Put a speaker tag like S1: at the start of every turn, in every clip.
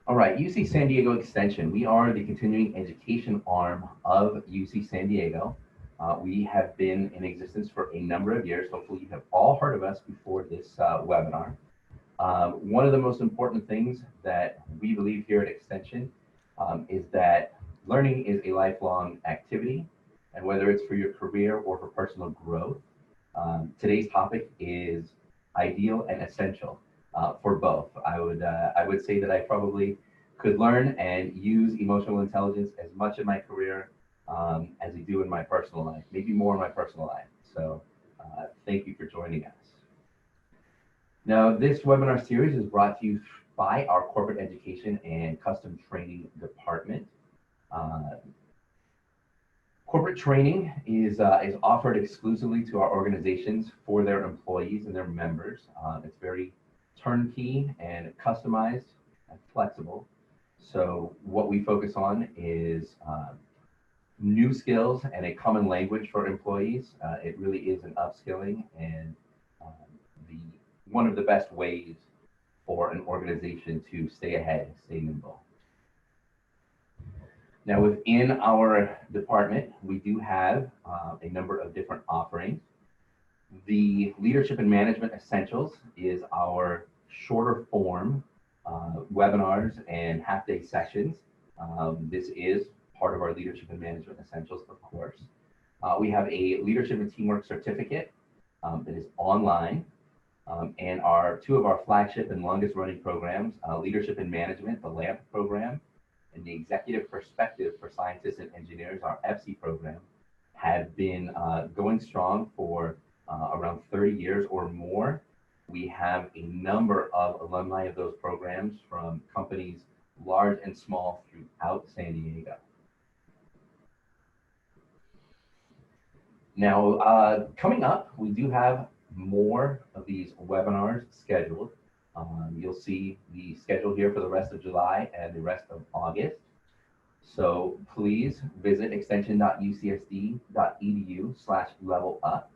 S1: All right, UC San Diego Extension. We are the continuing education arm of UC San Diego. We have been in existence for a number of years. Hopefully, you have all heard of us before this webinar. One of the most important things that we believe here at Extension is that learning is a lifelong activity, and whether it's for your career or for personal growth, today's topic is ideal and essential for both. I would say that I probably could learn and use emotional intelligence as much in my career as I do in my personal life, maybe more in my personal life. So thank you for joining us. Now, this webinar series is brought to you by our Corporate Education and Custom Training Department. Uh, Corporate training is offered exclusively to our organizations for their employees and their members. It's very turnkey and customized and flexible. So what we focus on is new skills and a common language for employees. It really is an upskilling and um, the one of the best ways for an organization to stay ahead, stay nimble. Now, within our department, we do have a number of different offerings. The Leadership and Management Essentials is our shorter form webinars and half-day sessions. This is part of our Leadership and Management Essentials, of course. We have a Leadership and Teamwork Certificate that is online. And two of our flagship and longest running programs, Leadership and Management, the LAMP program, and the Executive Perspective for Scientists and Engineers, our EPSI program, have been going strong for around 30 years or more. We have a number of alumni of those programs from companies large and small throughout San Diego. Now, coming up, we do have more of these webinars scheduled. You'll see the schedule here for the rest of July and the rest of August. So please visit extension.ucsd.edu/level up.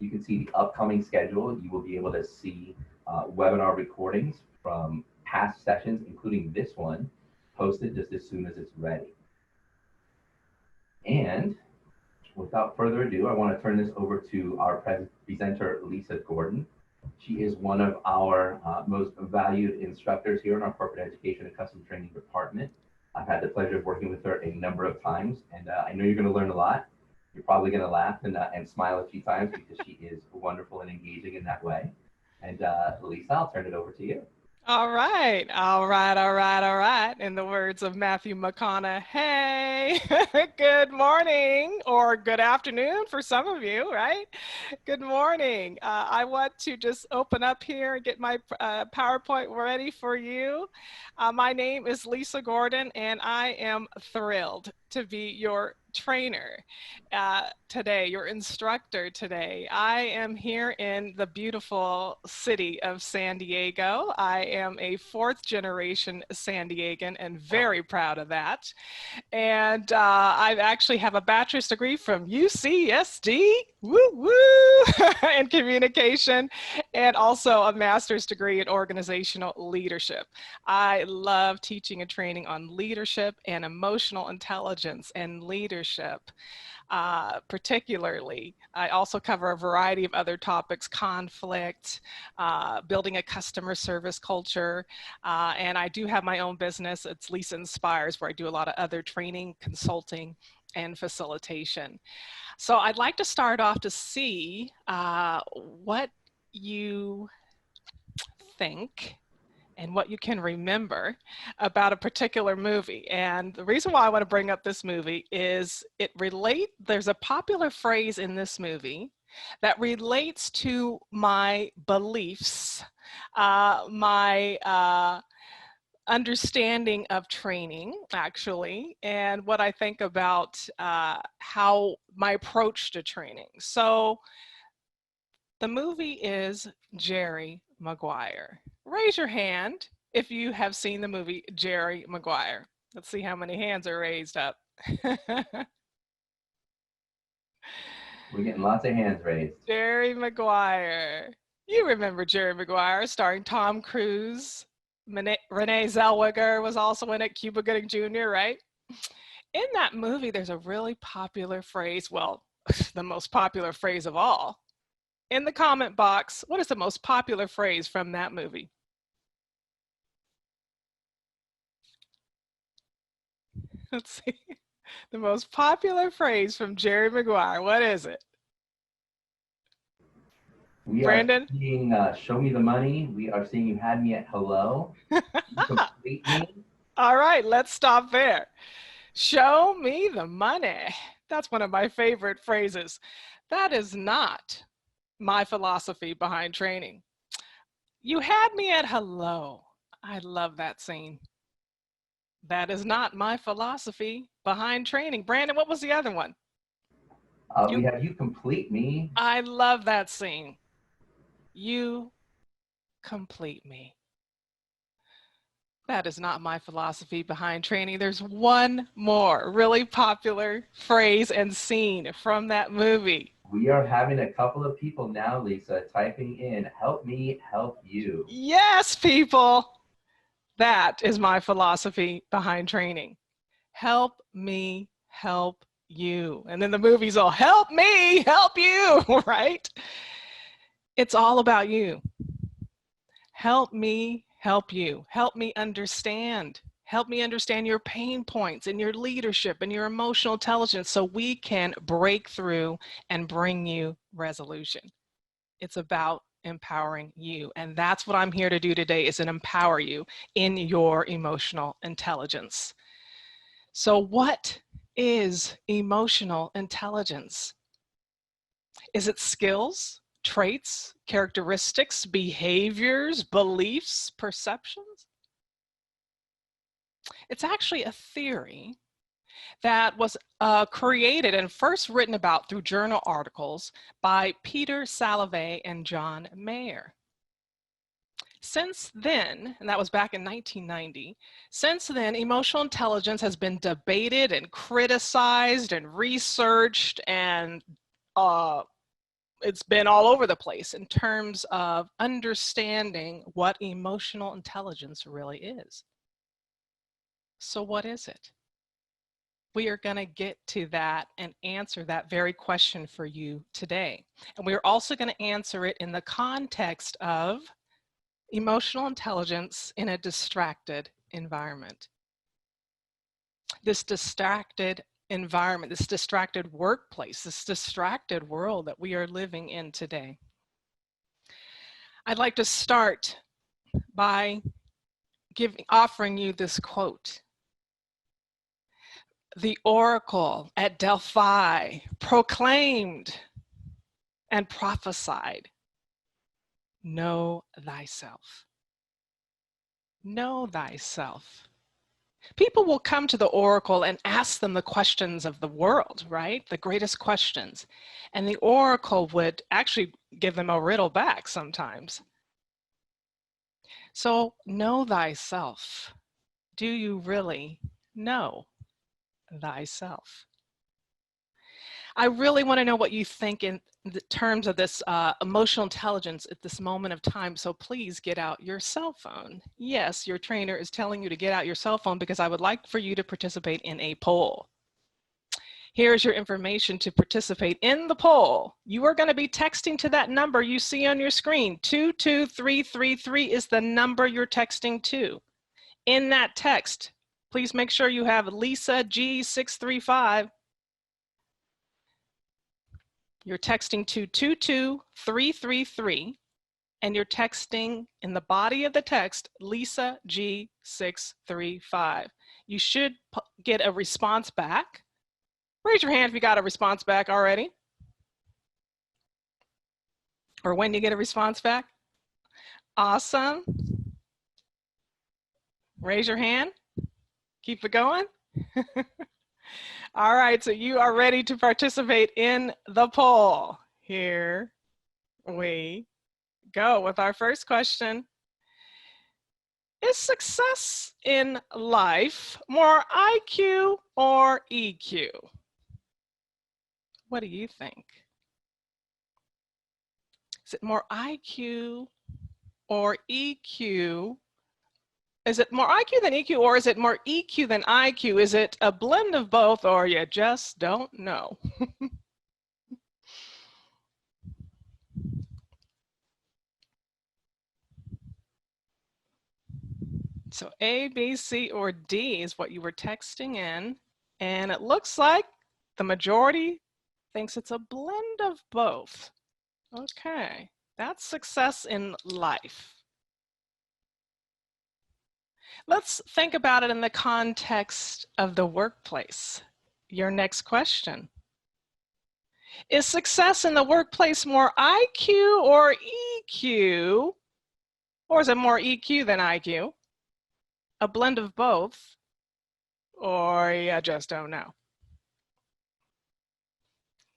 S1: You can see the upcoming schedule. You will be able to see webinar recordings from past sessions, including this one, posted just as soon as it's ready. And without further ado, I want to turn this over to our presenter, Lisa Gordon. She is one of our most valued instructors here in our Corporate Education and Custom Training Department. I've had the pleasure of working with her a number of times, and I know you're going to learn a lot. You're probably going to laugh and smile a few times because she is wonderful and engaging in that way. And Lisa, I'll turn it over to you.
S2: All right, all right, all right, all right. In the words of Matthew McConaughey, good morning or good afternoon for some of you, right? Good morning. I want to just open up here and get my PowerPoint ready for you. My name is Lisa Gordon, and I am thrilled to be your trainer today, your instructor today. I am here in the beautiful city of San Diego. I am a fourth generation San Diegan and very proud of that. And I actually have a bachelor's degree from UCSD, woo woo, in communication, and also a master's degree in organizational leadership. I love teaching and training on leadership and emotional intelligence and leadership. Particularly, I also cover a variety of other topics: conflict, building a customer service culture, and I do have my own business. It's Lisa Inspires, where I do a lot of other training, consulting, and facilitation. So I'd like to start off to see what you think and what you can remember about a particular movie. And the reason why I want to bring up this movie is there's a popular phrase in this movie that relates to my beliefs, my understanding of training, actually, and what I think about how my approach to training. So the movie is Jerry Maguire. Raise your hand if you have seen the movie Jerry Maguire. Let's see how many hands are raised up.
S1: We're getting lots of hands raised.
S2: Jerry Maguire. You remember Jerry Maguire, starring Tom Cruise Renee Zellweger was also in it, Cuba Gooding Jr., right? In that movie, there's a really popular phrase, well, the most popular phrase of all. In the comment box, what is the most popular phrase from that movie? Let's see. The most popular phrase from Jerry Maguire, what is it?
S1: We are
S2: Brandon?
S1: seeing Show Me the Money. We are seeing You Had Me at Hello. You Complete Me.
S2: All right, let's stop there. Show me the money. That's one of my favorite phrases. That is not my philosophy behind training. You had me at hello. I love that scene. That is not my philosophy behind training. Brandon, what was the other one?
S1: We have You Complete Me.
S2: I love that scene. You complete me. That is not my philosophy behind training. There's one more really popular phrase and scene from that movie.
S1: We are having a couple of people now, Lisa, typing in, help me help you.
S2: Yes, people. That is my philosophy behind training. Help me help you. And then the movie's all, help me help you, right? It's all about you. Help me help you. Help me understand. Help me understand your pain points and your leadership and your emotional intelligence so we can break through and bring you resolution. It's about empowering you. And that's what I'm here to do today, is to empower you in your emotional intelligence. So what is emotional intelligence? Is it skills, traits, characteristics, behaviors, beliefs, perceptions? It's actually a theory that was created and first written about through journal articles by Peter Salovey and John Mayer. Since then, and that was back in 1990, since then, emotional intelligence has been debated and criticized and researched, and it's been all over the place in terms of understanding what emotional intelligence really is. So what is it? We are going to get to that and answer that very question for you today. And we're also going to answer it in the context of emotional intelligence in a distracted environment. This distracted environment, this distracted workplace, this distracted world that we are living in today. I'd like to start by offering you this quote. The oracle at Delphi proclaimed and prophesied, know thyself. Know thyself. People will come to the oracle and ask them the questions of the world, right? The greatest questions. And the oracle would actually give them a riddle back sometimes. So know thyself. Do you really know thyself? I really want to know what you think in the terms of this emotional intelligence at this moment of time. So please get out your cell phone. Yes, your trainer is telling you to get out your cell phone because I would like for you to participate in a poll. Here's your information to participate in the poll. You are going to be texting to that number you see on your screen. 22333 is the number you're texting to. In that text, please make sure you have Lisa G635. You're texting to 22333, and you're texting in the body of the text, Lisa G635. You should get a response back. Raise your hand if you got a response back already. Or when you get a response back. Awesome. Raise your hand. Keep it going. All right, so you are ready to participate in the poll. Here we go with our first question. Is success in life more IQ or EQ? What do you think? Is it more IQ or EQ Is it more IQ than EQ, or is it more EQ than IQ? Is it a blend of both, or you just don't know? So A, B, C, or D is what you were texting in. And it looks like the majority thinks it's a blend of both. Okay, that's success in life. Let's think about it in the context of the workplace. Your next question. Is success in the workplace more IQ or EQ? Or is it more EQ than IQ? A blend of both? Or you just don't know?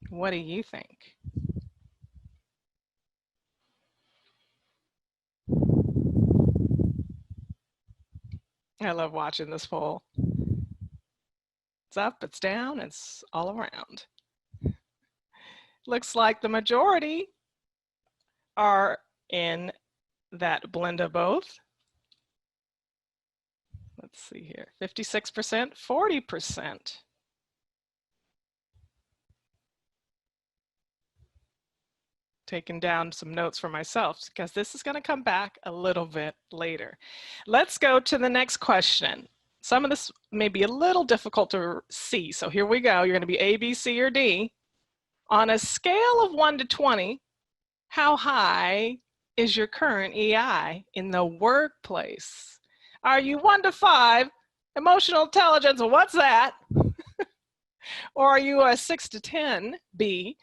S2: What do you think? I love watching this poll. It's up, it's down, it's all around. Looks like the majority are in that blend of both. Let's see here, 56%, 40%. Taking down some notes for myself because this is going to come back a little bit later. Let's go to the next question. Some of this may be a little difficult to see, so here we go. You're going to be A, B, C, or D. On a scale of 1 to 20, how high is your current EI in the workplace? Are you 1 to 5, emotional intelligence, what's that? Or are you a 6 to 10, B,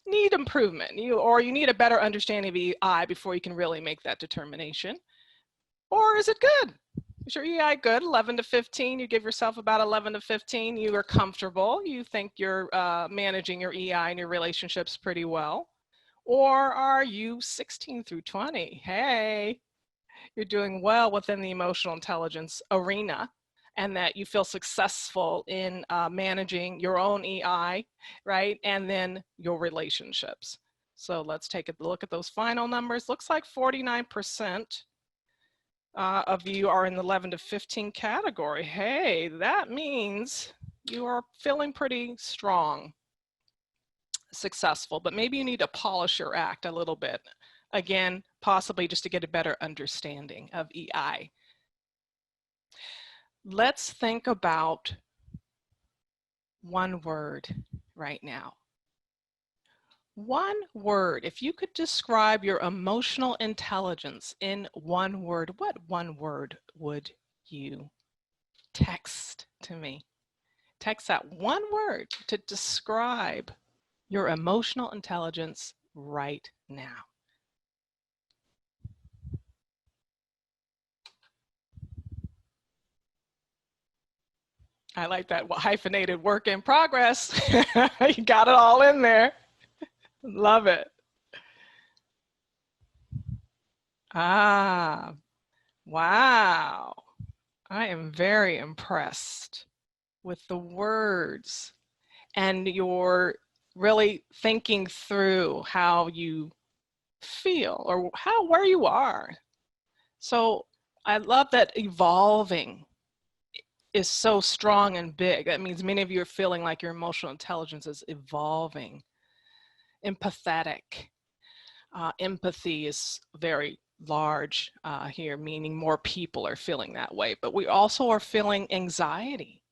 S2: need improvement, or you need a better understanding of EI before you can really make that determination? Or is it good? Is your EI good? 11 to 15, you give yourself about 11 to 15, you are comfortable, you think you're managing your EI and your relationships pretty well. Or are you 16 through 20? Hey, you're doing well within the emotional intelligence arena, and that you feel successful in managing your own EI, right? And then your relationships. So let's take a look at those final numbers. Looks like 49% of you are in the 11 to 15 category. Hey, that means you are feeling pretty strong, successful, but maybe you need to polish your act a little bit. Again, possibly just to get a better understanding of EI. Let's think about one word right now. One word. If you could describe your emotional intelligence in one word, what one word would you text to me? Text that one word to describe your emotional intelligence right now. I like that hyphenated work in progress. You got it all in there. Love it. Ah, wow. I am very impressed with the words, and you're really thinking through how you feel or where you are. So I love that evolving is so strong and big. That means many of you are feeling like your emotional intelligence is evolving. Empathetic. Empathy is very large here, meaning more people are feeling that way. But we also are feeling anxiety.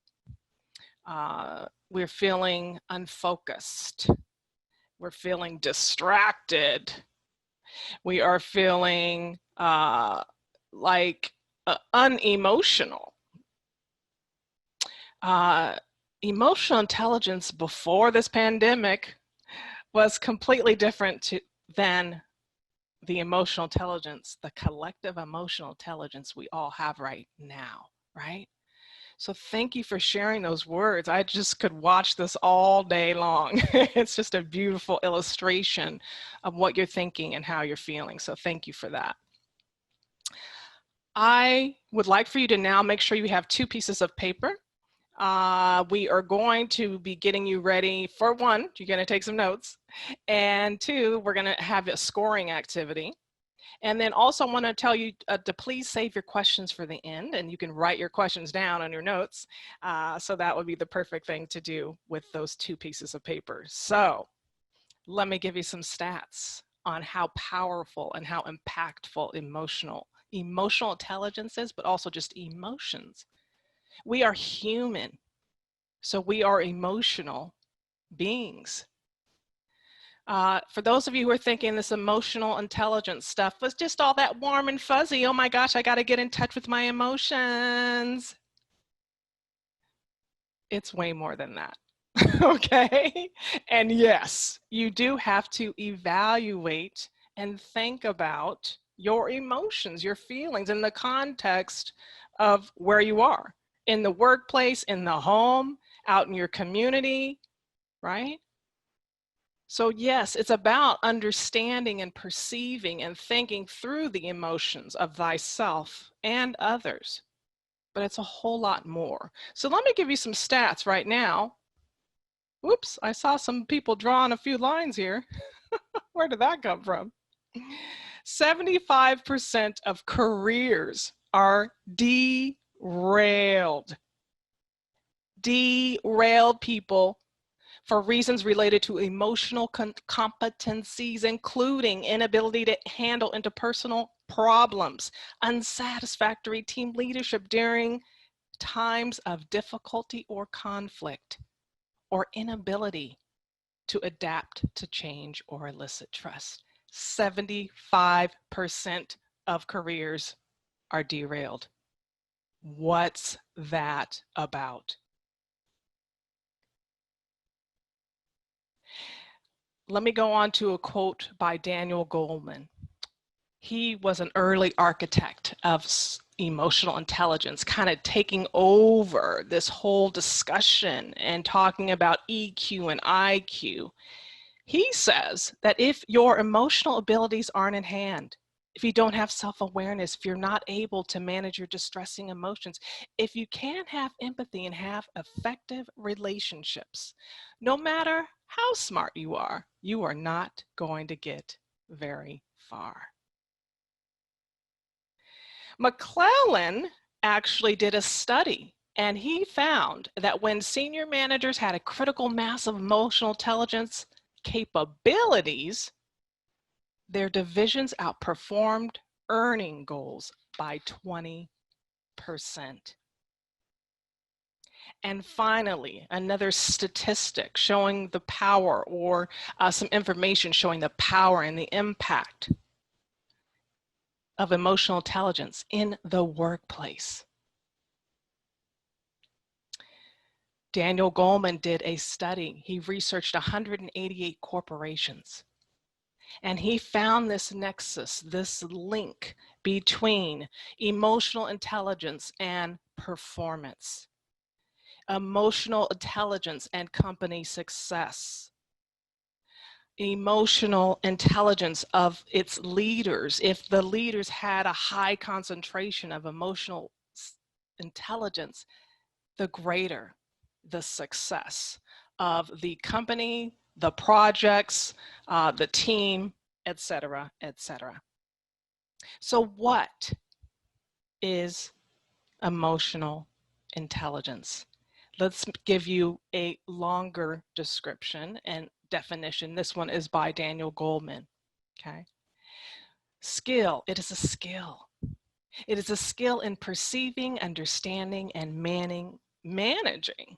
S2: We're feeling unfocused. We're feeling distracted. We are feeling like unemotional. Emotional intelligence before this pandemic was completely different than the emotional intelligence, the collective emotional intelligence we all have right now, right? So thank you for sharing those words. I just could watch this all day long. It's just a beautiful illustration of what you're thinking and how you're feeling. So thank you for that. I would like for you to now make sure you have 2 pieces of paper. We are going to be getting you ready for 1, you're going to take some notes, and 2, we're going to have a scoring activity. And then also want to tell you to please save your questions for the end, and you can write your questions down on your notes. So that would be the perfect thing to do with those 2 pieces of paper. So let me give you some stats on how powerful and how impactful emotional intelligence is, but also just emotions. We are human, so we are emotional beings. For those of you who are thinking this emotional intelligence stuff was just all that warm and fuzzy, oh my gosh, I got to get in touch with my emotions. It's way more than that. Okay? And yes, you do have to evaluate and think about your emotions, your feelings in the context of where you are, in the workplace, in the home, out in your community, right? So yes, it's about understanding and perceiving and thinking through the emotions of thyself and others, but it's a whole lot more. So let me give you some stats right now. Whoops, I saw some people drawing a few lines here. Where did that come from? 75% of careers are derailed. Derailed, people, for reasons related to emotional competencies, including inability to handle interpersonal problems, unsatisfactory team leadership during times of difficulty or conflict, or inability to adapt to change or elicit trust. 75% of careers are derailed. What's that about? Let me go on to a quote by Daniel Goleman. He was an early architect of emotional intelligence, kind of taking over this whole discussion and talking about EQ and IQ. He says that if your emotional abilities aren't in hand, if you don't have self-awareness, if you're not able to manage your distressing emotions, if you can't have empathy and have effective relationships, no matter how smart you are not going to get very far. McClellan actually did a study, and he found that when senior managers had a critical mass of emotional intelligence capabilities, their divisions outperformed earning goals by 20%. And finally, another statistic showing the power, or some information showing the power and the impact of emotional intelligence in the workplace. Daniel Goleman did a study. He researched 188 corporations. And he found this nexus, this link between emotional intelligence and performance, emotional intelligence and company success, emotional intelligence of its leaders. If the leaders had a high concentration of emotional intelligence, the greater the success of the company, the projects, the team, etc., etc. So what is emotional intelligence? Let's give you a longer description and definition. This one is by Daniel Goleman. Okay. Skill, it is a skill. It is a skill in perceiving, understanding, and managing.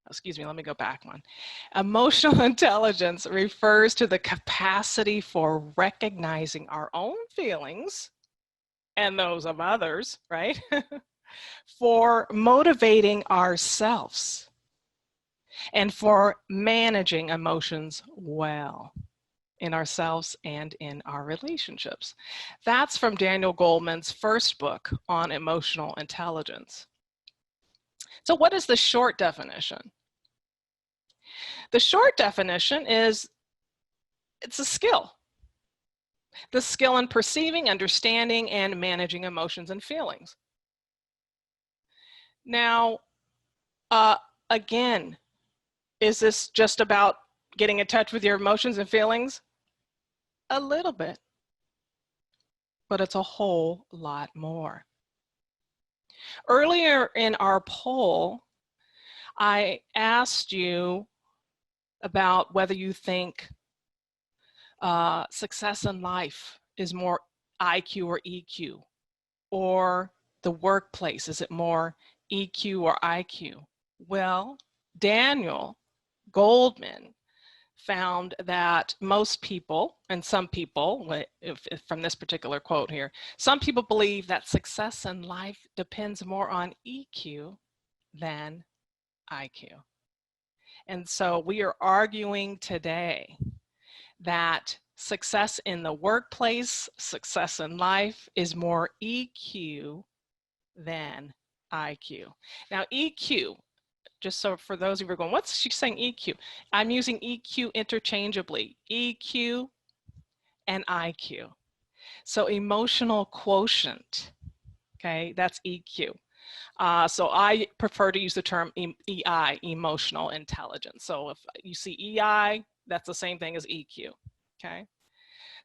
S2: Excuse me, let me go back one. Emotional intelligence refers to the capacity for recognizing our own feelings and those of others, right? For motivating ourselves and for managing emotions well in ourselves and in our relationships. That's from Daniel Goleman's first book on emotional intelligence. So what is the short definition? The short definition is it's a skill. The skill in perceiving, understanding, and managing emotions and feelings. Now, again, is this just about getting in touch with your emotions and feelings? A little bit. but it's a whole lot more. Earlier in our poll, I asked you about whether you think success in life is more IQ or EQ, or the workplace, is it more EQ or IQ? Well, Daniel Goldman found that most people, and some people, if from this particular quote here, some people believe that success in life depends more on EQ than IQ. And so we are arguing today that success in the workplace, success in life is more EQ than IQ. Now EQ, just so for those of you who are going, what's she saying EQ? I'm using EQ interchangeably, EQ and IQ. So emotional quotient, okay, that's EQ. So I prefer to use the term EI, emotional intelligence. So if you see EI, that's the same thing as EQ, okay?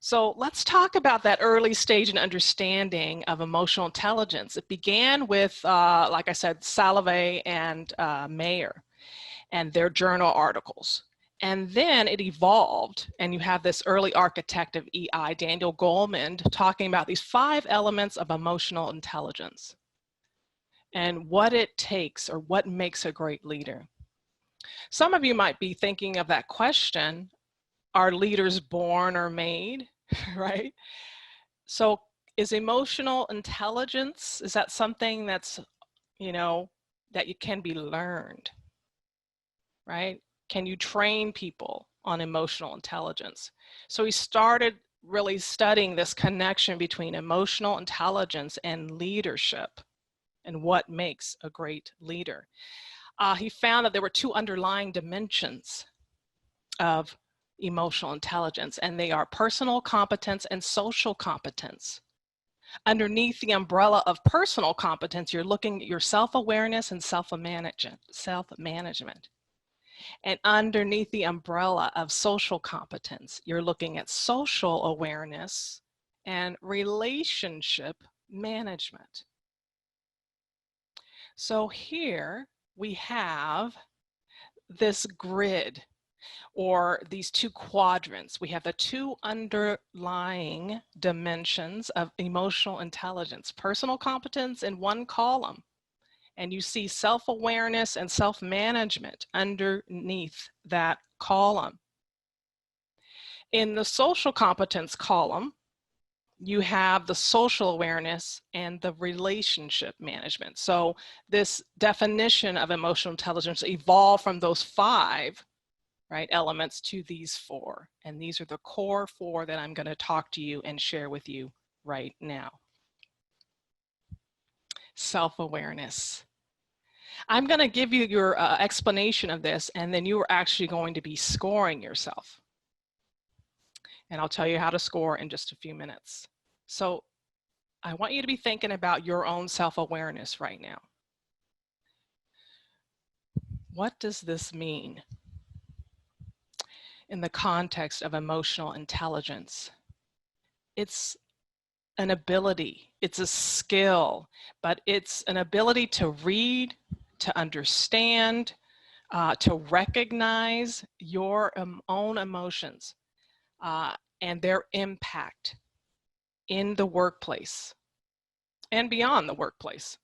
S2: So let's talk about that early stage in understanding of emotional intelligence. It began with, like I said, Salovey and Mayer and their journal articles. And then it evolved, and you have this early architect of EI, Daniel Goleman, talking about these 5 elements of emotional intelligence and what it takes or what makes a great leader. Some of you might be thinking of that question, are leaders born or made, right? So is emotional intelligence, is that something that's, you know, that you can be learned, right? Can you train people on emotional intelligence? So he started really studying this connection between emotional intelligence and leadership and what makes a great leader. He found that there were 2 underlying dimensions of emotional intelligence, and they are personal competence and social competence. Underneath the umbrella of personal competence, you're looking at your self-awareness and self-management. And underneath the umbrella of social competence, you're looking at social awareness and relationship management. So here we have this grid, or these 2 quadrants. We have the 2 underlying dimensions of emotional intelligence, personal competence in one column, and you see self-awareness and self-management underneath that column. In the social competence column, you have the social awareness and the relationship management. So this definition of emotional intelligence evolved from those 5, right, elements to these 4. And these are the core 4 that I'm going to talk to you and share with you right now. Self-awareness. I'm going to give you your explanation of this, and then you are actually going to be scoring yourself. And I'll tell you how to score in just a few minutes. So I want you to be thinking about your own self-awareness right now. What does this mean in the context of emotional intelligence? It's an ability, it's a skill, but it's an ability to read, to understand, to recognize your own emotions and their impact in the workplace and beyond the workplace.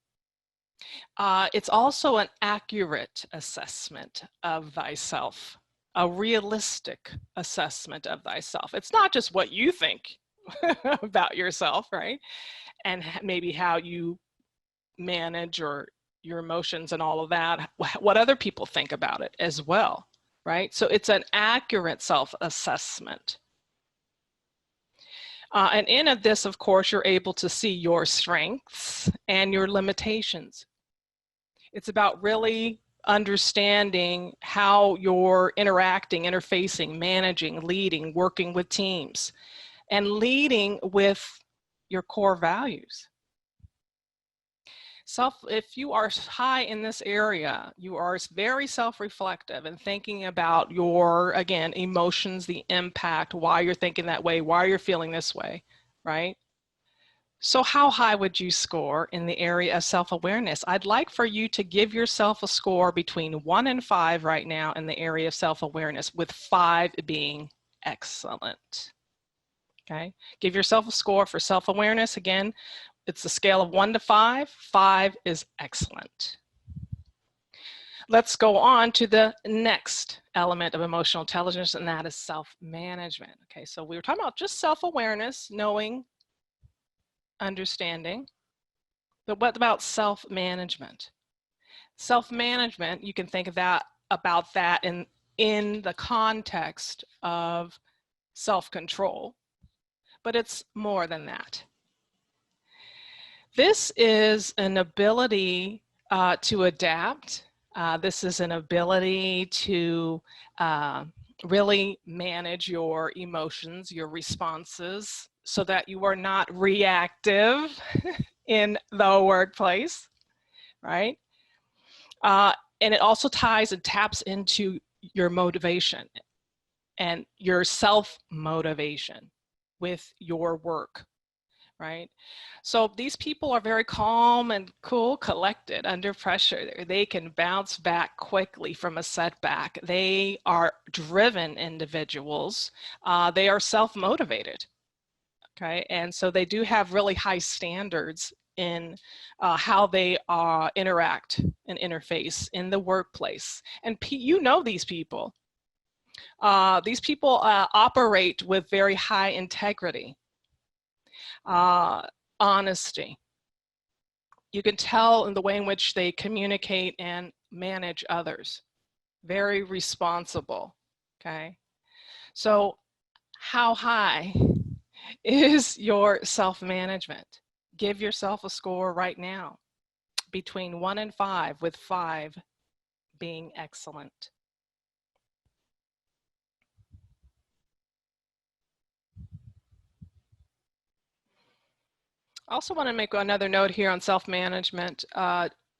S2: It's also an accurate assessment of thyself, a realistic assessment of thyself. It's not just what you think about yourself, right? And maybe how you manage or your emotions and all of that, what other people think about it as well, right? So it's an accurate self-assessment. And in this, of course, you're able to see your strengths and your limitations. It's about really understanding how you're interacting, interfacing, managing, leading, working with teams, and leading with your core values. If you are high in this area, you are very self-reflective and thinking about your, again, emotions, the impact, why you're thinking that way, why you're feeling this way, right? So how high would you score in the area of self-awareness? I'd like for you to give yourself a score between 1 and 5 right now in the area of self-awareness, with 5 being excellent. Okay, give yourself a score for self-awareness. Again, it's a scale of 1 to 5. 5 is excellent. Let's go on to the next element of emotional intelligence, and that is self-management. Okay, so we were talking about just self-awareness, knowing, understanding, but what about self-management? Self-management, you can think of that about that in the context of self-control, but it's more than that. This is an ability to adapt. This is an ability to really manage your emotions, your responses, so that you are not reactive in the workplace, right? And it also ties and taps into your motivation and your self-motivation with your work, right? So these people are very calm and cool, collected under pressure. They can bounce back quickly from a setback. They are driven individuals. They are self-motivated, okay? And so they do have really high standards in how they interact and interface in the workplace. And you know these people. These people operate with very high integrity, honesty. You can tell in the way in which they communicate and manage others. Very responsible, okay? So how high is your self-management? Give yourself a score right now between 1 and 5, with 5 being excellent. I also want to make another note here on self-management.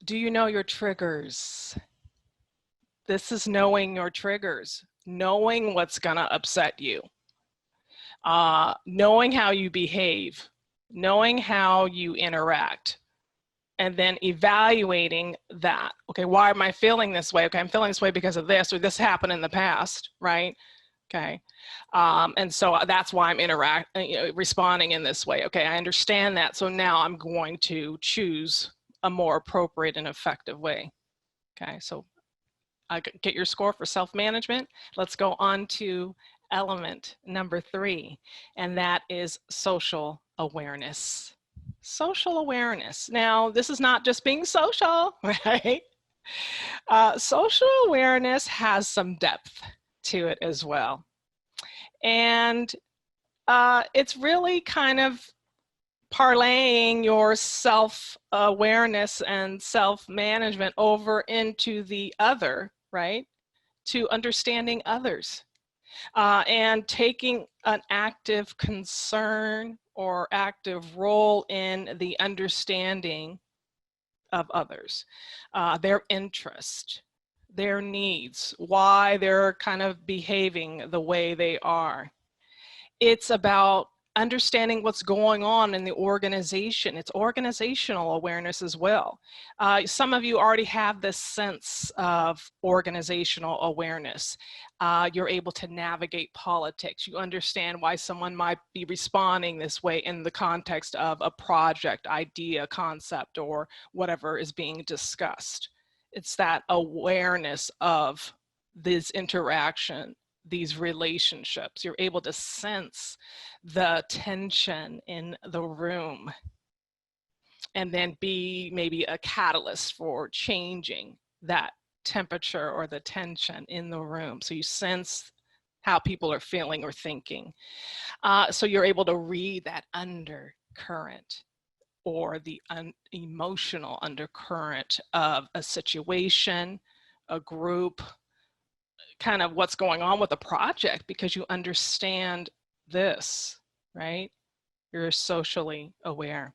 S2: Do you know your triggers? This is knowing your triggers, knowing what's going to upset you, knowing how you behave, knowing how you interact, and then evaluating that. Okay, why am I feeling this way? Okay, I'm feeling this way because of this, or this happened in the past, right? Okay, and so that's why I'm responding in this way. Okay, I understand that, so now I'm going to choose a more appropriate and effective way. Okay, so get your score for self-management. Let's go on to element number 3, and that is social awareness. Social awareness. Now, this is not just being social, right? Social awareness has some depth to it as well. And it's really kind of parlaying your self-awareness and self-management over into the other, right? To understanding others and taking an active concern or active role in the understanding of others, their interest, their needs, why they're kind of behaving the way they are. It's about understanding what's going on in the organization. It's organizational awareness as well. Some of you already have this sense of organizational awareness. You're able to navigate politics. You understand why someone might be responding this way in the context of a project, idea, concept, or whatever is being discussed. It's that awareness of this interaction, these relationships. You're able to sense the tension in the room and then be maybe a catalyst for changing that temperature or the tension in the room. So you sense how people are feeling or thinking. So you're able to read that undercurrent or the emotional undercurrent of a situation, a group, kind of what's going on with the project, because you understand this, right? You're socially aware.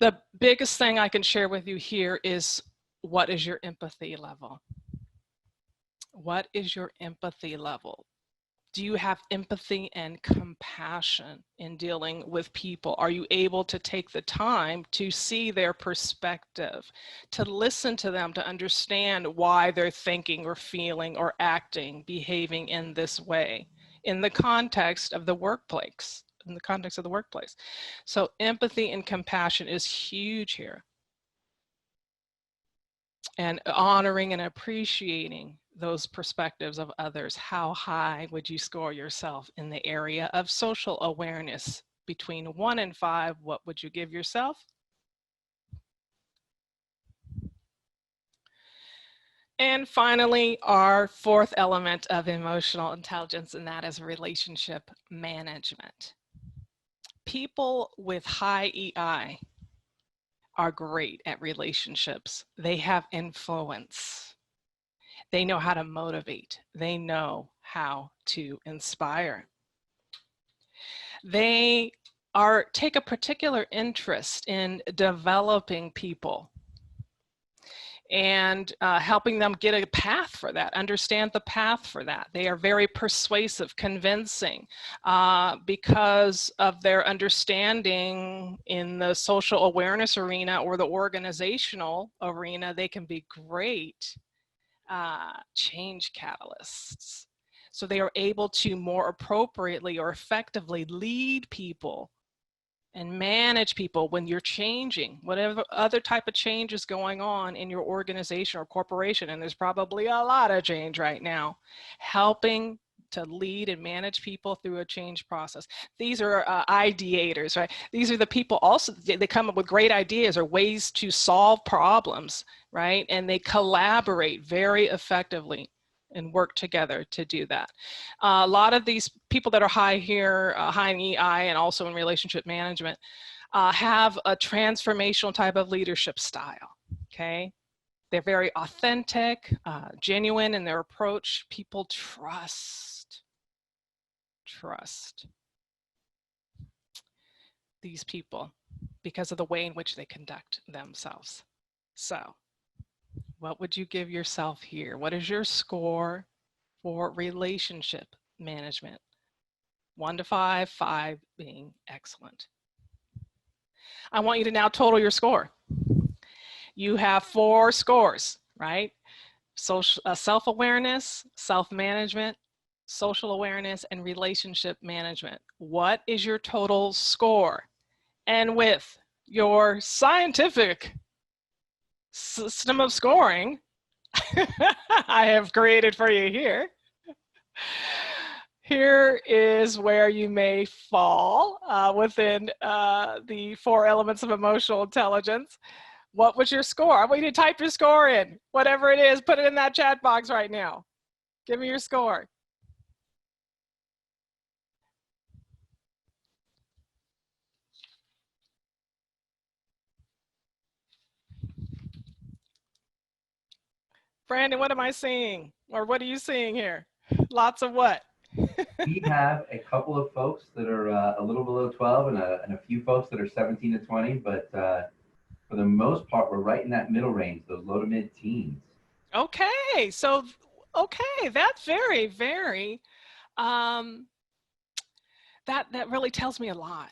S2: The biggest thing I can share with you here is, what is your empathy level? What is your empathy level? Do you have empathy and compassion in dealing with people? Are you able to take the time to see their perspective, to listen to them, to understand why they're thinking or feeling or acting, behaving in this way in the context of the workplace, So empathy and compassion is huge here. And honoring and appreciating those perspectives of others. How high would you score yourself in the area of social awareness? Between 1 and 5, what would you give yourself? And finally, our fourth element of emotional intelligence, and that is relationship management. People with high EI are great at relationships. They have influence. They know how to motivate. They know how to inspire. They take a particular interest in developing people and helping them get a path for that, understand the path for that. They are very persuasive, convincing, because of their understanding in the social awareness arena or the organizational arena. They can be great change catalysts. So they are able to more appropriately or effectively lead people and manage people when you're changing, whatever other type of change is going on in your organization or corporation. And there's probably a lot of change right now. Helping to lead and manage people through a change process. These are ideators, right? These are the people also, they come up with great ideas or ways to solve problems, right? And they collaborate very effectively and work together to do that. A lot of these people that are high here, high in EI and also in relationship management, have a transformational type of leadership style, okay? They're very authentic, genuine in their approach. People trust these people because of the way in which they conduct themselves. So, what would you give yourself here? What is your score for relationship management? 1 to 5, 5 being excellent. I want you to now total your score. You have 4 scores, right? Social, self-awareness, self-management, social awareness, and relationship management. What is your total score? And with your scientific system of scoring I have created for you here, here is where you may fall within the 4 elements of emotional intelligence. What was your score? I want you to type your score in. Whatever it is, put it in that chat box right now. Give me your score. Brandon, what am I seeing? Or what are you seeing here? Lots of what?
S1: We have a couple of folks that are a little below 12 and a few folks that are 17 to 20, but for the most part, we're right in that middle range, those low to mid teens.
S2: Okay, so, okay, that's very, very, that really tells me a lot.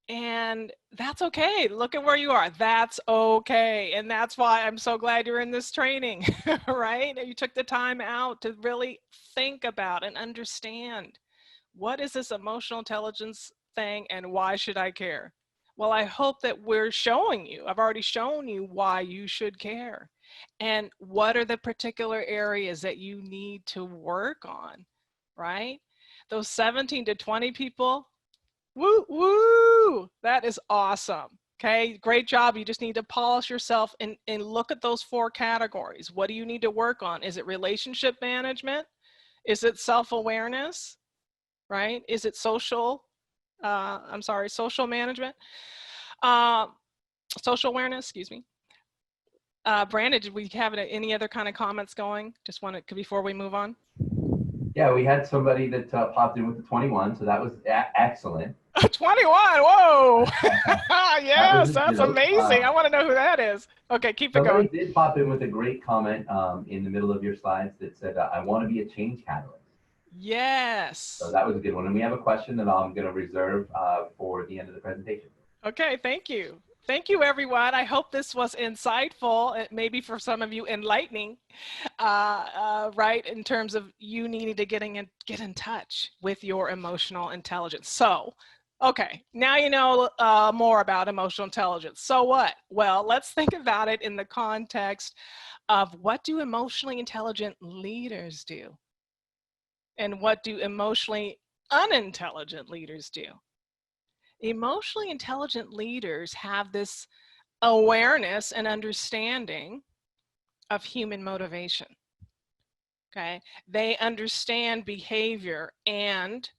S2: And that's okay. Look at where you are. That's okay. And that's why I'm so glad you're in this training, right? You took the time out to really think about and understand, what is this emotional intelligence thing and why should I care? Well, I hope that we're showing you, I've already shown you why you should care. And what are the particular areas that you need to work on, right? Those 17 to 20 people, woo, woo, that is awesome. Okay, great job. You just need to polish yourself and look at those 4 categories. What do you need to work on? Is it relationship management? Is it self-awareness, right? Is it social, social management? Social awareness, excuse me. Brandon, did we have any other kind of comments going? Just want to, before we move on.
S1: Yeah, we had somebody that popped in with the 21, so that was excellent.
S2: 21, whoa! Yes, that's amazing. I want to know who that is. Okay, keep it going.
S1: Somebody did pop in with a great comment in the middle of your slides that said, I want to be a change catalyst.
S2: Yes.
S1: So that was a good one. And we have a question that I'm going to reserve for the end of the presentation.
S2: Okay, thank you. Thank you, everyone. I hope this was insightful, maybe for some of you enlightening, right, in terms of you needing to get in touch with your emotional intelligence. So, okay, now you know more about emotional intelligence. So what? Well, let's think about it in the context of what do emotionally intelligent leaders do? And what do emotionally unintelligent leaders do? Emotionally intelligent leaders have this awareness and understanding of human motivation. Okay, they understand behavior, and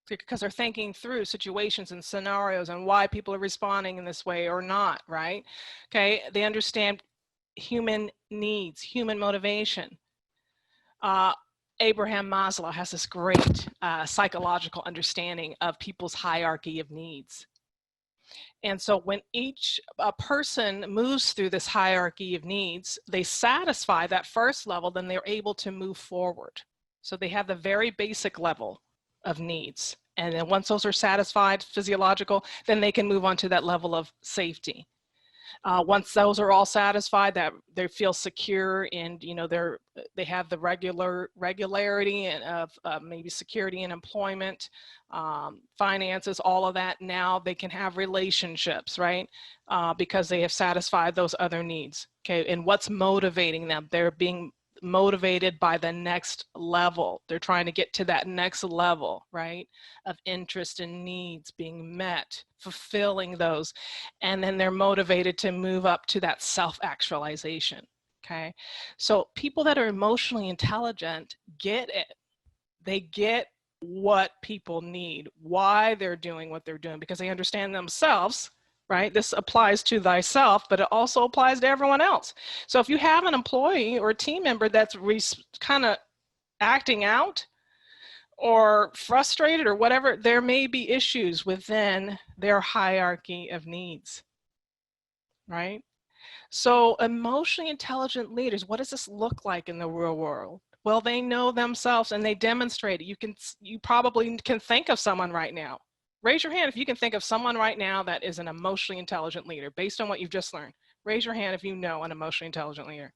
S2: because they're thinking through situations and scenarios and why people are responding in this way or not, right? Okay, they understand human needs, human motivation. Abraham Maslow has this great psychological understanding of people's hierarchy of needs. And so when each person moves through this hierarchy of needs, they satisfy that first level, then they're able to move forward. So they have the very basic level of needs. And then once those are satisfied, physiological, then they can move on to that level of safety. Once those are all satisfied, that they feel secure, and they have the regularity and of maybe security in employment, finances, all of that. Now they can have relationships, right? Because they have satisfied those other needs. Okay, and what's motivating them? They're being motivated by the next level. They're trying to get to that next level, right, of interest and needs being met, fulfilling those, and then they're motivated to move up to that self-actualization. Okay, so people that are emotionally intelligent get it. They get what people need, why they're doing what they're doing, because they understand themselves, right? This applies to thyself, but it also applies to everyone else. So if you have an employee or a team member that's kind of acting out or frustrated or whatever, there may be issues within their hierarchy of needs, right? So emotionally intelligent leaders, what does this look like in the real world? Well, they know themselves and they demonstrate it. You probably can think of someone right now. Raise your hand if you can think of someone right now that is an emotionally intelligent leader based on what you've just learned. Raise your hand if you know an emotionally intelligent leader.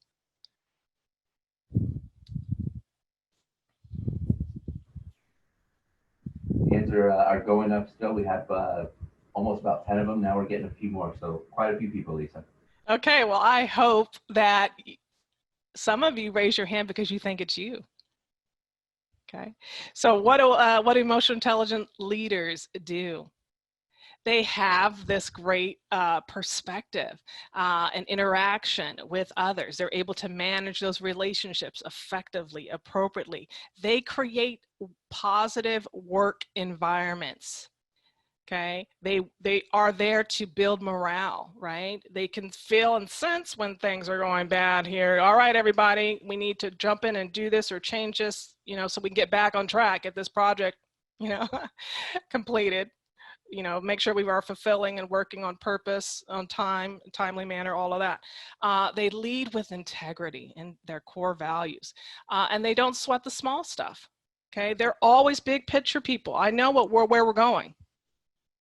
S1: Hands are going up still. We have almost about 10 of them. Now we're getting a few more. So quite a few people, Lisa.
S2: Okay, well, I hope that some of you raise your hand because you think it's you. Okay, so what do emotional intelligent leaders do? They have this great perspective and interaction with others. They're able to manage those relationships effectively, appropriately. They create positive work environments. Okay, they are there to build morale, right? They can feel and sense when things are going bad here. All right, everybody, we need to jump in and do this or change this, so we can get back on track, get this project, completed. Make sure we are fulfilling and working on purpose, on time, timely manner, all of that. They lead with integrity and their core values, and they don't sweat the small stuff. Okay, they're always big picture people. I know where we're going,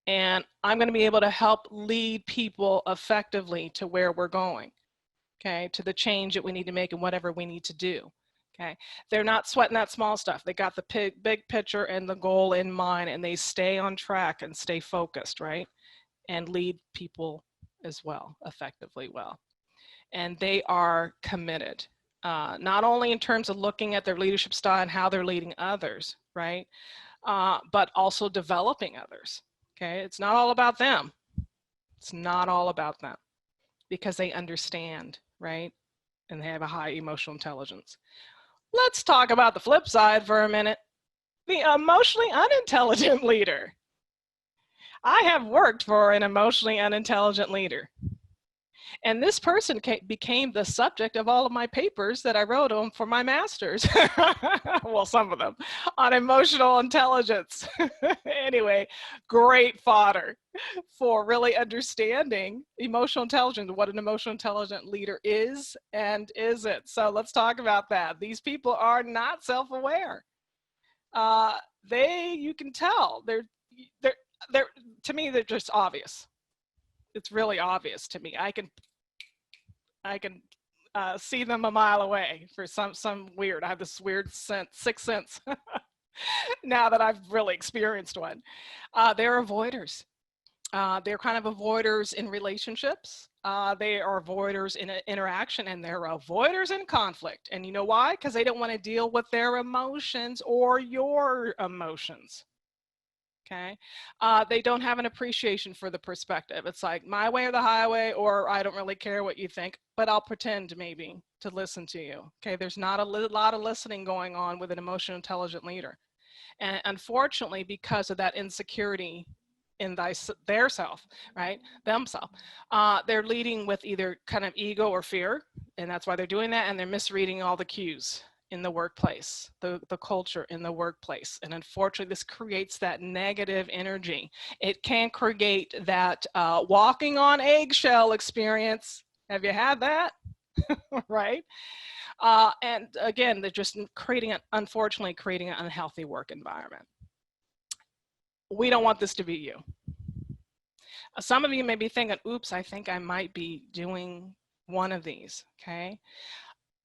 S2: and I'm going to be able to help lead people effectively to where we're going. Okay, to the change that we need to make and whatever we need to do. Okay, they're not sweating that small stuff. They got the big picture and the goal in mind, and they stay on track and stay focused, right? And lead people as well, effectively well. And they are committed, not only in terms of looking at their leadership style and how they're leading others, right? But also developing others. Okay, it's not all about them. It's not all about them because they understand, right? And they have a high emotional intelligence. Let's talk about the flip side for a minute. The emotionally unintelligent leader. I have worked for an emotionally unintelligent leader. And this person became the subject of all of my papers that I wrote on for my master's. Well, some of them on emotional intelligence. Anyway, great fodder for really understanding emotional intelligence, what an emotional intelligent leader is and isn't. So let's talk about that. These people are not self-aware. You can tell they're, to me, they're just obvious. It's really obvious to me. I can see them a mile away for some weird. I have this weird sixth sense now that I've really experienced one. They're avoiders. They're kind of avoiders in relationships. They are avoiders in interaction, and they're avoiders in conflict. And you know why? Because they don't want to deal with their emotions or your emotions. Okay. They don't have an appreciation for the perspective. It's like my way or the highway, or I don't really care what you think, but I'll pretend maybe to listen to you. Okay. There's not a lot of listening going on with an emotional intelligent leader. And unfortunately, because of that insecurity in their self, right, themselves, they're leading with either kind of ego or fear, and that's why they're doing that, and they're misreading all the cues in the workplace, the culture in the workplace. And unfortunately, this creates that negative energy. It can create that walking on eggshell experience. Have you had that? Right? And again, they're just unfortunately creating an unhealthy work environment. We don't want this to be you. Some of you may be thinking, oops, I think I might be doing one of these, okay?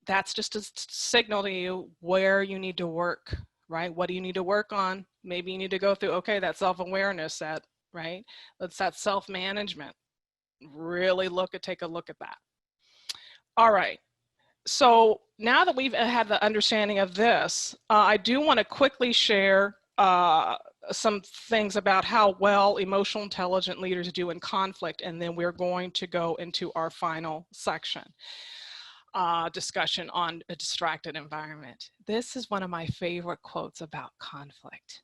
S2: That's just a signal to you where you need to work, right? What do you need to work on? Maybe you need to go through, okay, that self-awareness, right? That's that self-management. Really take a look at that. All right. So now that we've had the understanding of this, I do want to quickly share some things about how well emotional intelligent leaders do in conflict, and then we're going to go into our final section. Discussion on a distracted environment. This is one of my favorite quotes about conflict.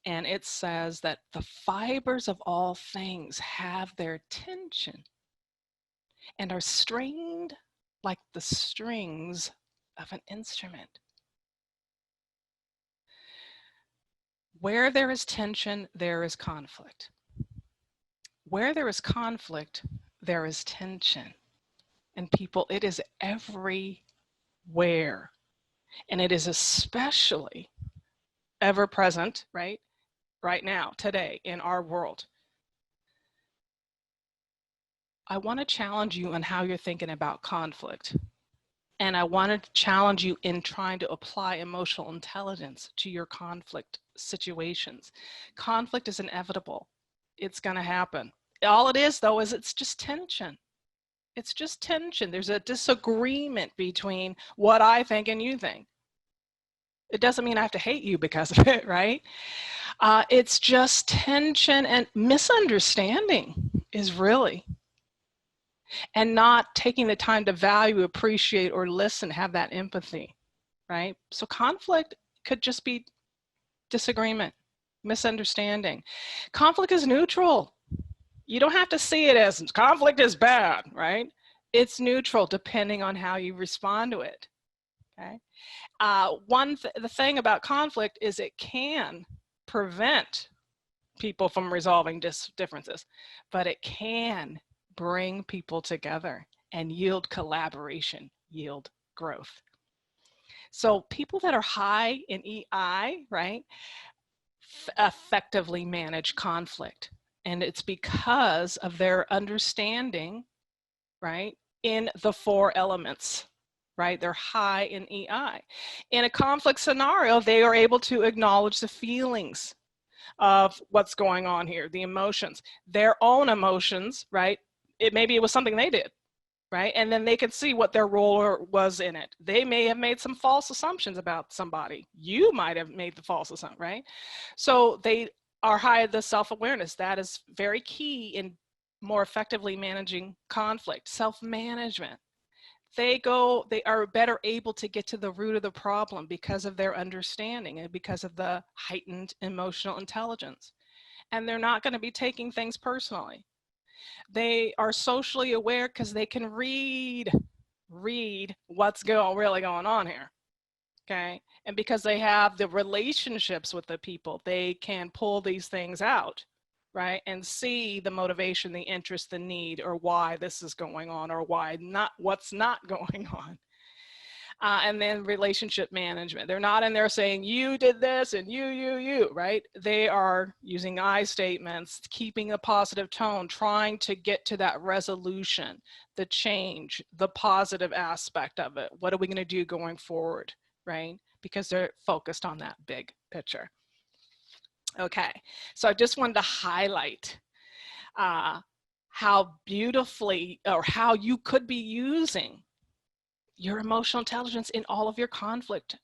S2: And it says that the fibers of all things have their tension and are strained like the strings of an instrument. Where there is tension, there is conflict. Where there is conflict, there is tension. And people, it is everywhere. And it is especially ever present, right now, today, in our world. I want to challenge you on how you're thinking about conflict. And I want to challenge you in trying to apply emotional intelligence to your conflict situations. Conflict is inevitable. It's going to happen. All it is, though, is it's just tension. It's just tension. There's a disagreement between what I think and you think. It doesn't mean I have to hate you because of it, right? It's just tension and misunderstanding is really, and not taking the time to value, appreciate, or listen, have that empathy, right? So conflict could just be disagreement, misunderstanding. Conflict is neutral. You don't have to see it as conflict is bad, right? It's neutral depending on how you respond to it, okay? The thing about conflict is it can prevent people from resolving differences, but it can bring people together and yield collaboration, yield growth. So people that are high in EI, right, effectively manage conflict. And it's because of their understanding, right, in the 4 elements, right? They're high in EI. In a conflict scenario, they are able to acknowledge the feelings of what's going on here, the emotions, their own emotions, right? Maybe it was something they did, right? And then they can see what their role was in it. They may have made some false assumptions about somebody. You might have made the false assumption, right? So they are high in the self-awareness. That is very key in more effectively managing conflict, self-management. They are better able to get to the root of the problem because of their understanding and because of the heightened emotional intelligence. And they're not going to be taking things personally. They are socially aware because they can read what's really going on here, okay? And because they have the relationships with the people, they can pull these things out, right? And see the motivation, the interest, the need, or why this is going on, or why not, what's not going on. And then relationship management. They're not in there saying, you did this and you, right? They are using I statements, keeping a positive tone, trying to get to that resolution, the change, the positive aspect of it. What are we going to do going forward, right? Because they're focused on that big picture. Okay, so I just wanted to highlight how beautifully, or how you could be using your emotional intelligence in all of your conflict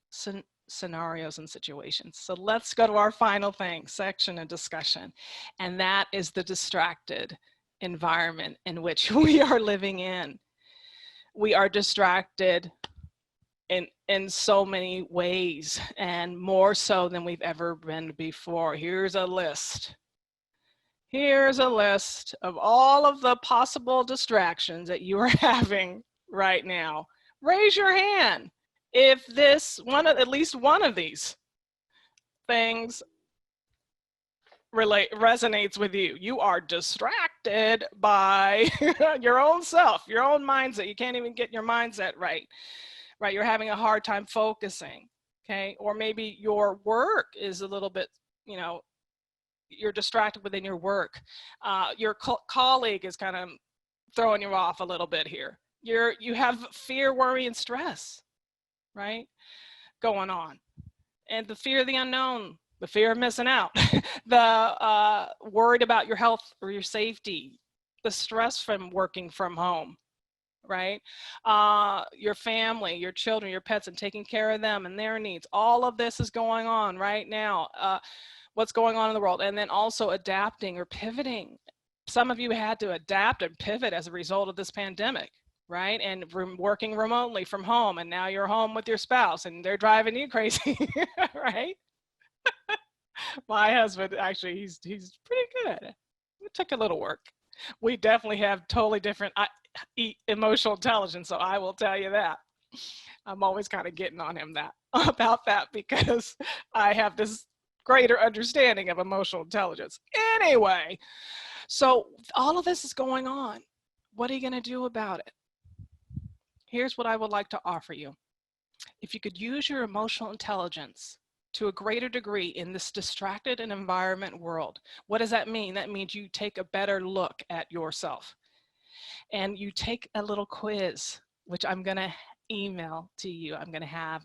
S2: scenarios and situations. So let's go to our final section of discussion, and that is the distracted environment in which we are living in. We are distracted in so many ways, and more so than we've ever been before. Here's a list. Here's a list of all of the possible distractions that you are having right now. Raise your hand if at least one of these things resonates with you. You are distracted by your own self, your own mindset. You can't even get your mindset right. You're having a hard time focusing, okay? Or maybe your work is a little bit, you're distracted within your work. Your colleague is kind of throwing you off a little bit here. You have fear, worry, and stress, right, going on. And the fear of the unknown, the fear of missing out, the worried about your health or your safety, the stress from working from home, right? Your family, your children, your pets, and taking care of them and their needs. All of this is going on right now. What's going on in the world, and then also adapting or pivoting. Some of you had to adapt and pivot as a result of this pandemic, right? And working remotely from home, and now you're home with your spouse and they're driving you crazy, right? My husband, actually, he's pretty good at it. It took a little work. We definitely have totally different emotional intelligence, so I will tell you that. I'm always kind of getting on him about that because I have this greater understanding of emotional intelligence. Anyway, so all of this is going on. What are you going to do about it? Here's what I would like to offer you. If you could use your emotional intelligence to a greater degree in this distracted and environment world, what does that mean? That means you take a better look at yourself and you take a little quiz, which I'm going to email to you. I'm going to have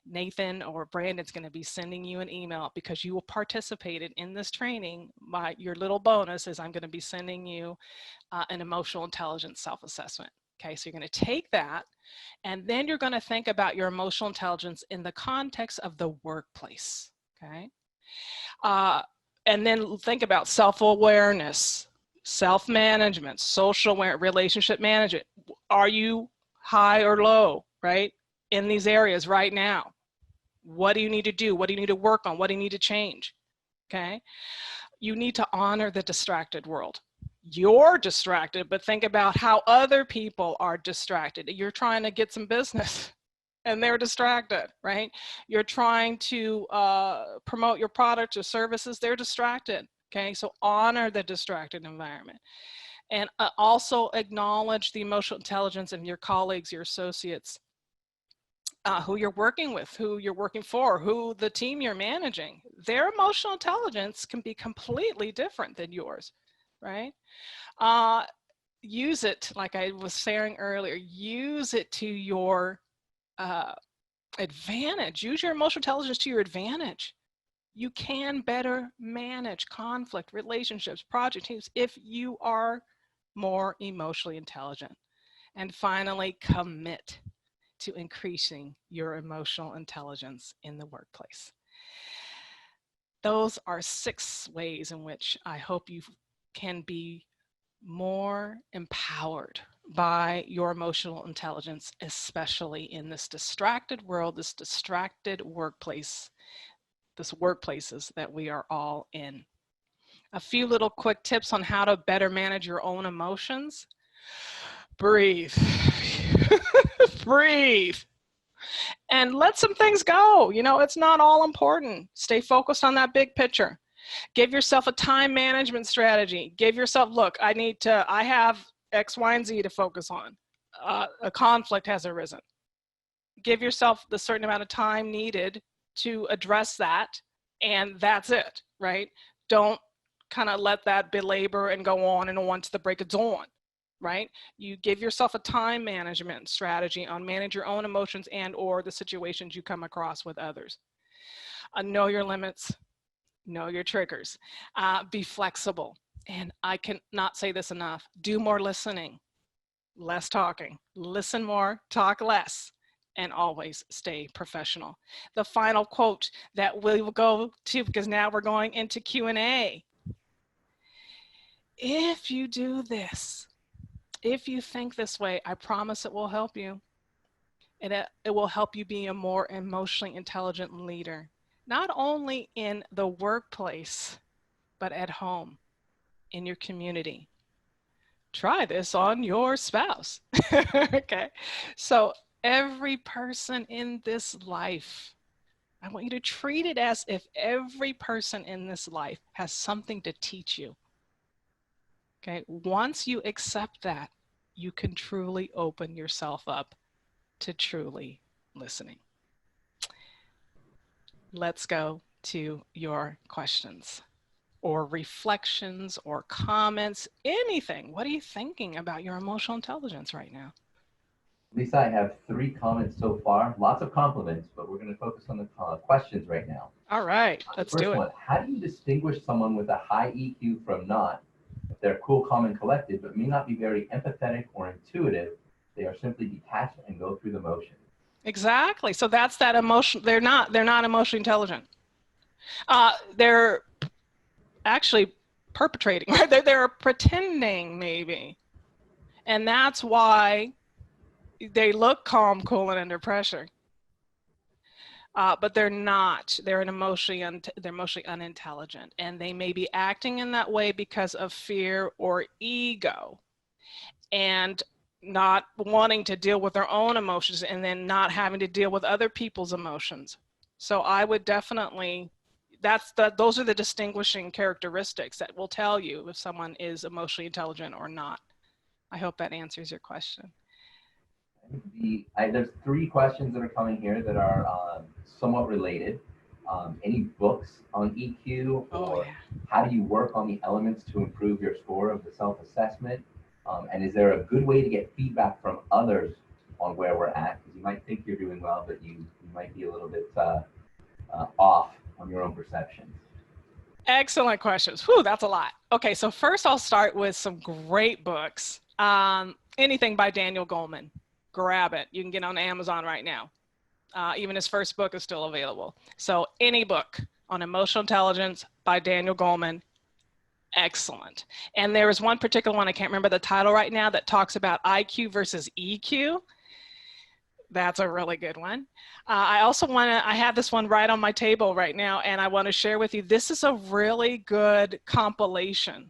S2: Nathan or Brandon's going to be sending you an email because you participated in this training. Your little bonus is I'm going to be sending you an emotional intelligence self-assessment. Okay, so you're going to take that, and then you're going to think about your emotional intelligence in the context of the workplace. Okay, and then think about self-awareness, self-management, social awareness, relationship management. Are you high or low, right, in these areas right now? What do you need to do? What do you need to work on? What do you need to change? Okay, you need to honor the distracted world. You're distracted, but think about how other people are distracted. You're trying to get some business and they're distracted, right? You're trying to promote your products or services, they're distracted. Okay, so honor the distracted environment. And also acknowledge the emotional intelligence of your colleagues, your associates, who you're working with, who you're working for, who the team you're managing. Their emotional intelligence can be completely different than yours, right? Use it, like I was saying earlier, use it to your advantage. Use your emotional intelligence to your advantage. You can better manage conflict, relationships, project teams if you are more emotionally intelligent. And finally, commit to increasing your emotional intelligence in the workplace. Those are 6 ways in which I hope you can be more empowered by your emotional intelligence, especially in this distracted world, this distracted workplace, this workplaces that we are all in. A few little quick tips on how to better manage your own emotions. Breathe. Breathe. And let some things go. It's not all important. Stay focused on that big picture. Give yourself a time management strategy. Give yourself, look, I have X, Y, and Z to focus on. A conflict has arisen. give yourself the certain amount of time needed to address that, and that's it, right? Don't kind of let that belabor and go on and on to the break of dawn, right? You give yourself a time management strategy on manage your own emotions and or the situations you come across with others. Know your limits, know your triggers, be flexible. And I cannot say this enough, do more listening, less talking, listen more, talk less, and always stay professional. The final quote that we will go to, because now we're going into Q&A. If you do this, if you think this way, I promise it will help you. And it will help you be a more emotionally intelligent leader, not only in the workplace, but at home, in your community. Try this on your spouse. Okay. So every person in this life, I want you to treat it as if every person in this life has something to teach you. Okay. Once you accept that, you can truly open yourself up to truly listening. Let's go to your questions or reflections or comments, anything. What are you thinking about your emotional intelligence right now?
S1: Lisa, I have 3 comments so far. Lots of compliments, but we're going to focus on the questions right now.
S2: All right, let's do it.
S1: First one, how do you distinguish someone with a high EQ from not? If they're cool, calm, and collected, but may not be very empathetic or intuitive, they are simply detached and go through the motions.
S2: Exactly. So that's that emotion. They're not emotionally intelligent. They're actually perpetrating, right? They're pretending maybe. And that's why they look calm, cool, and under pressure. But they're not. They're emotionally unintelligent, and they may be acting in that way because of fear or ego, and not wanting to deal with their own emotions, and then not having to deal with other people's emotions. So I would definitely, those are the distinguishing characteristics that will tell you if someone is emotionally intelligent or not. I hope that answers your question.
S1: There's 3 questions that are coming here that are somewhat related. Any books on EQ, or how do you work on the elements to improve your score of the self-assessment? And is there a good way to get feedback from others on where we're at? Because you might think you're doing well, but you might be a little bit off on your own perceptions.
S2: Excellent questions. Whew, that's a lot. Okay, so first I'll start with some great books. Anything by Daniel Goleman. Grab it. You can get on Amazon right now. Even his first book is still available. So any book on emotional intelligence by Daniel Goleman, excellent. And there is one particular one, I can't remember the title right now, that talks about IQ versus EQ. That's a really good one. I also I have this one right on my table right now, and I want to share with you, this is a really good compilation.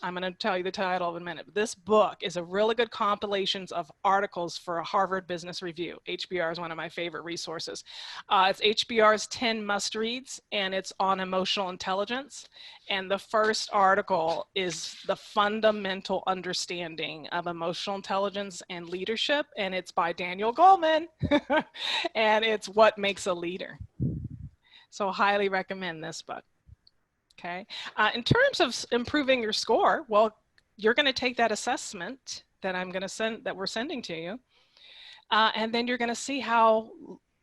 S2: I'm going to tell you the title in a minute. This book is a really good compilation of articles for a Harvard Business Review. HBR is one of my favorite resources. It's HBR's 10 must-reads, and it's on emotional intelligence. And the first article is the fundamental understanding of emotional intelligence and leadership, and it's by Daniel Goleman, and it's what makes a leader. So highly recommend this book. Okay. In terms of improving your score, well, you're going to take that assessment that we're sending to you, and then you're going to see how,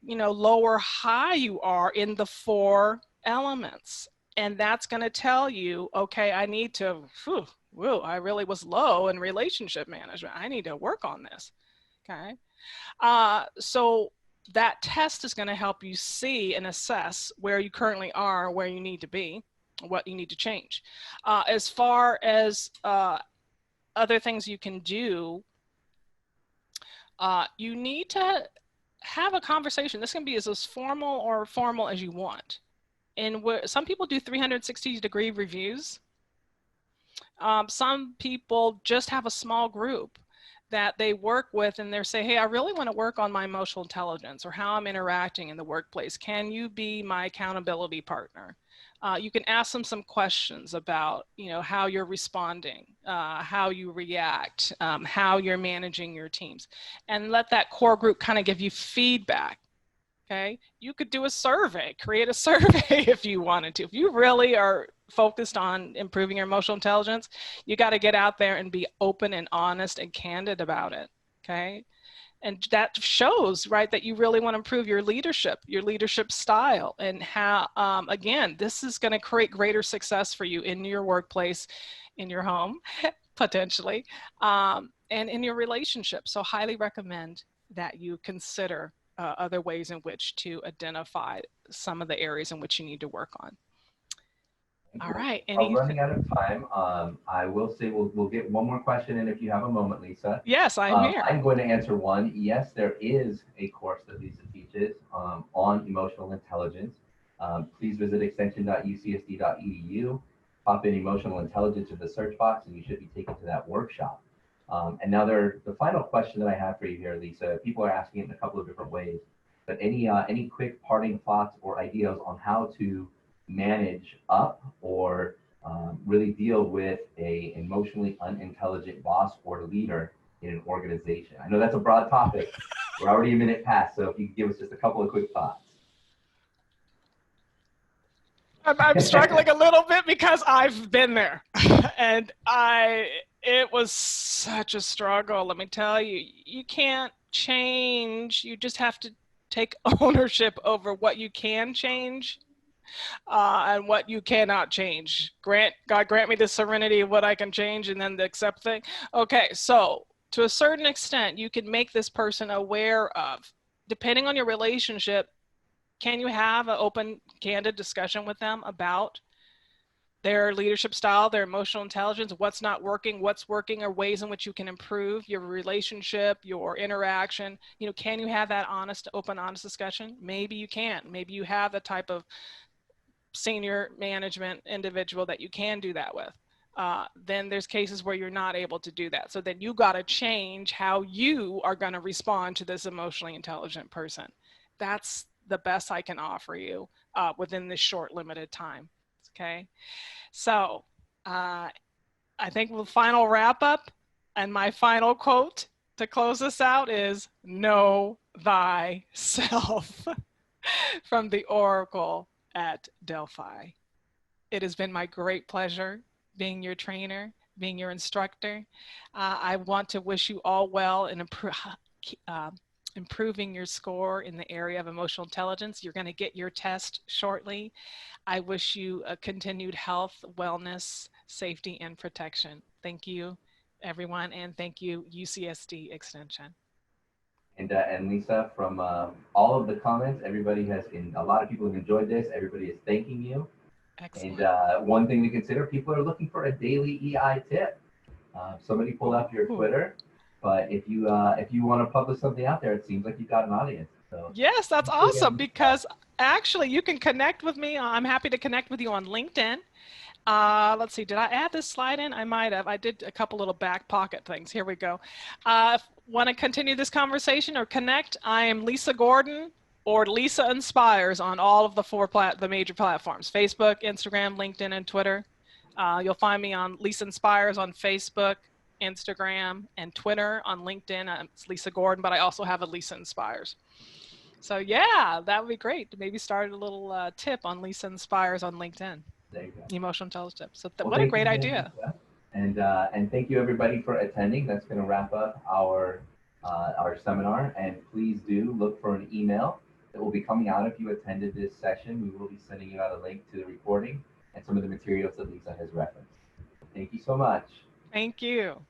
S2: low or high you are in the 4 elements, and that's going to tell you, okay, I need to, I really was low in relationship management. I need to work on this. Okay. So that test is going to help you see and assess where you currently are, where you need to be, what you need to change. As far as other things you can do, you need to have a conversation. This can be as formal or formal as you want. And some people do 360-degree reviews. Some people just have a small group that they work with, and they say, hey, I really want to work on my emotional intelligence or how I'm interacting in the workplace. Can you be my accountability partner? you can ask them some questions about, how you're responding, how you react, how you're managing your teams, and let that core group kind of give you feedback. Okay, you could do a survey, create a survey if you wanted to. If you really are focused on improving your emotional intelligence, you got to get out there and be open and honest and candid about it. Okay, and that shows, right, that you really want to improve your leadership style, and how, again, this is going to create greater success for you in your workplace, in your home, potentially, and in your relationship. So highly recommend that you consider other ways in which to identify some of the areas in which you need to work on. All right.
S1: We're running out of time. I will say we'll get one more question in if you have a moment, Lisa.
S2: Yes, I'm here.
S1: I'm going to answer one. Yes, there is a course that Lisa teaches on emotional intelligence. Please visit extension.ucsd.edu, pop in emotional intelligence in the search box, and you should be taken to that workshop. And now the final question that I have for you here, Lisa, people are asking it in a couple of different ways, but any quick parting thoughts or ideas on how to manage up or really deal with a emotionally unintelligent boss or leader in an organization? I know that's a broad topic. We're already a minute past, so if you could give us just a couple of quick thoughts.
S2: I'm struggling a little bit because I've been there, and it was such a struggle. Let me tell you, you can't change. You just have to take ownership over what you can change and what you cannot change. God grant me the serenity of what I can change, and then the accept thing. Okay, so to a certain extent, you can make this person aware of, depending on your relationship, can you have an open, candid discussion with them about their leadership style, their emotional intelligence, what's not working, what's working, or ways in which you can improve your relationship, your interaction? Can you have that honest, open, honest discussion? Maybe you can. Maybe you have the type of senior management individual that you can do that with. Then there's cases where you're not able to do that. So then you got to change how you are going to respond to this emotionally intelligent person. That's the best I can offer you within this short, limited time. Okay. So I think the final wrap up and my final quote to close this out is "Know thyself" from the Oracle at Delphi. It has been my great pleasure being your trainer, being your instructor. I want to wish you all well in improving your score in the area of emotional intelligence. You're going to get your test shortly. I wish you a continued health, wellness, safety, and protection. Thank you, everyone, and thank you, UCSD Extension.
S1: And Lisa, from all of the comments, a lot of people have enjoyed this. Everybody is thanking you.
S2: Excellent.
S1: And one thing to consider, people are looking for a daily EI tip. Somebody pulled up your Twitter, but if you want to publish something out there, it seems like you've got an audience. So
S2: yes, that's awesome, because actually you can connect with me. I'm happy to connect with you on LinkedIn. Let's see, did I add this slide in? I might have. I did a couple little back pocket things. Here we go. Want to continue this conversation or connect? I am Lisa Gordon, or Lisa Inspires, on all of the major platforms: Facebook, Instagram, LinkedIn, and Twitter. You'll find me on Lisa Inspires on Facebook, Instagram, and Twitter. On LinkedIn, it's Lisa Gordon, but I also have a Lisa Inspires. So yeah, that would be great to maybe start a little tip on Lisa Inspires on LinkedIn.
S1: There you go.
S2: Emotional intelligence tips. So what a great idea.
S1: And thank you everybody for attending. That's going to wrap up our seminar. And please do look for an email that will be coming out if you attended this session. We will be sending you out a link to the recording and some of the materials that Lisa has referenced. Thank you so much.
S2: Thank you.